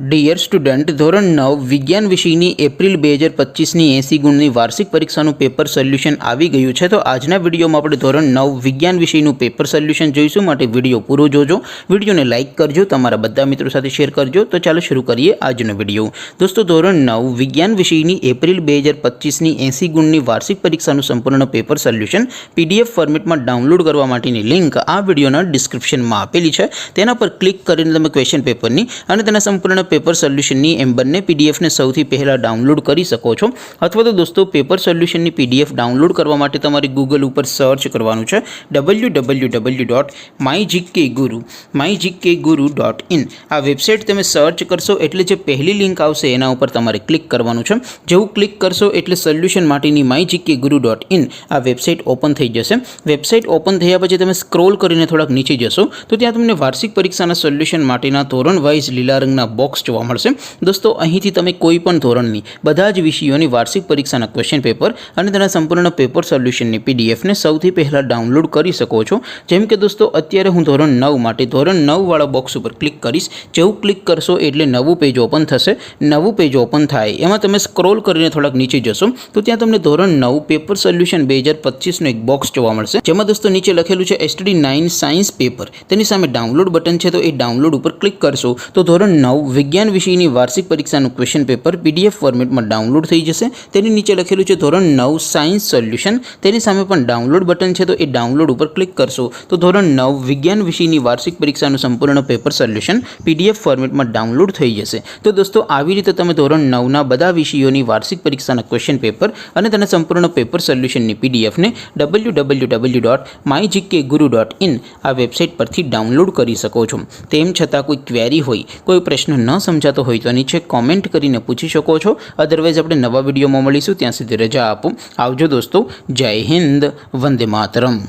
Dear student, ધોરણ 9 વિજ્ઞાન વિષયની એપ્રિલ 2025ની 80 ગુણની વાર્ષિક પરીક્ષાનું પેપર સોલ્યુશન આવી ગયું છે। તો આજના વિડીયોમાં આપણે ધોરણ 9 વિજ્ઞાન વિષયનું પેપર સોલ્યુશન જોઈશું। માટે વિડીયો પૂરો જોજો, વિડીયોને લાઇક કરજો, તમારા બધા મિત્રો સાથે શેર કરજો। તો ચાલો શરૂ કરીએ આજનો વિડીયો। દોસ્તો, ધોરણ 9 વિજ્ઞાન વિષયની એપ્રિલ 2025ની 80 ગુણની વાર્ષિક પરીક્ષાનું સંપૂર્ણ પેપર સોલ્યુશન PDF ફોર્મેટમાં ડાઉનલોડ કરવા માટેની લિંક આ વિડીયોના ડિસ્ક્રિપ્શનમાં આપેલી છે। તેના પર ક્લિક કરીને તમે ક્વેશ્ચન પેપરની અને તેના સંપૂર્ણ પેપર સોલ્યુશનની એમ બંને પીડીએફને સૌથી પહેલાં ડાઉનલોડ કરી શકો છો। અથવા તો દોસ્તો, પેપર સોલ્યુશનની PDF ડાઉનલોડ કરવા માટે તમારે ગૂગલ ઉપર સર્ચ કરવાનું છે www.mygkguru.in। આ વેબસાઇટ તમે સર્ચ કરશો એટલે જે પહેલી લિંક આવશે એના ઉપર તમારે ક્લિક કરવાનું છે। જેવું ક્લિક કરશો એટલે સોલ્યુશન માટેની mygkguru.in આ વેબસાઇટ ઓપન થઈ જશે। વેબસાઇટ ઓપન થયા પછી તમે સ્ક્રોલ કરીને થોડાક નીચે જશો તો ત્યાં તમને વાર્ષિક પરીક્ષાના સોલ્યુશન માટેના ધોરણ વાઇઝ લીલા રંગના બોક્સ જોવા મળશે। દોસ્તો, અહીંથી તમે કોઈ પણ ધોરણની બધા જ વિષયોની વાર્ષિક પરીક્ષાના ક્વેશ્ચન પેપર અને તેના સંપૂર્ણ પેપર સોલ્યુશનની પીડીએફને સૌથી પહેલાં ડાઉનલોડ કરી શકો છો। જેમ કે દોસ્તો, અત્યારે હું ધોરણ 9 માટે ધોરણ 9 વાળા બોક્સ ઉપર ક્લિક કરીશ। જેવું ક્લિક કરશો એટલે નવું પેજ ઓપન થશે। નવું પેજ ઓપન થાય એમાં તમે સ્ક્રોલ કરીને થોડાક નીચે જશો તો ત્યાં તમને ધોરણ 9 પેપર સોલ્યુશન 2025નું એક બોક્સ જોવા મળશે। જેમાં દોસ્તો નીચે લખેલું છે STD 9 સાયન્સ પેપર। તેની સામે ડાઉનલોડ બટન છે, તો એ ડાઉનલોડ ઉપર ક્લિક કરશો તો ધોરણ 9 વિજ્ઞાન વિષયની વાર્ષિક પરીક્ષાનું ક્વેશ્ચન પેપર PDF ફોર્મેટમાં ડાઉનલોડ થઈ જશે। તેની નીચે લખેલું છે ધોરણ 9 સાયન્સ સોલ્યુશન। તેની સામે પણ ડાઉનલોડ બટન છે, તો એ ડાઉનલોડ ઉપર ક્લિક કરશો તો ધોરણ 9 વિજ્ઞાન વિષયની વાર્ષિક પરીક્ષાનું સંપૂર્ણ પેપર સોલ્યુશન PDF ફોર્મેટમાં ડાઉનલોડ થઈ જશે। તો દોસ્તો, આવી રીતે તમે ધોરણ 9ના બધા વિષયોની વાર્ષિક પરીક્ષાના ક્વેશ્ચન પેપર અને તેના સંપૂર્ણ પેપર સોલ્યુશનની PDFને www.mygkguru.in આ વેબસાઇટ પરથી ડાઉનલોડ કરી શકો છો। તેમ છતાં કોઈ ક્વેરી હોય, કોઈ પ્રશ્ન ન સમજાતો હોય તો નીચે કોમેન્ટ કરીને પૂછી શકો છો। અદરવાઇઝ આપણે નવા વિડીયોમાં મળીશું, ત્યાં સુધી રજા આપો। આવજો દોસ્તો, જય હિન્દ, વંદે માતરમ।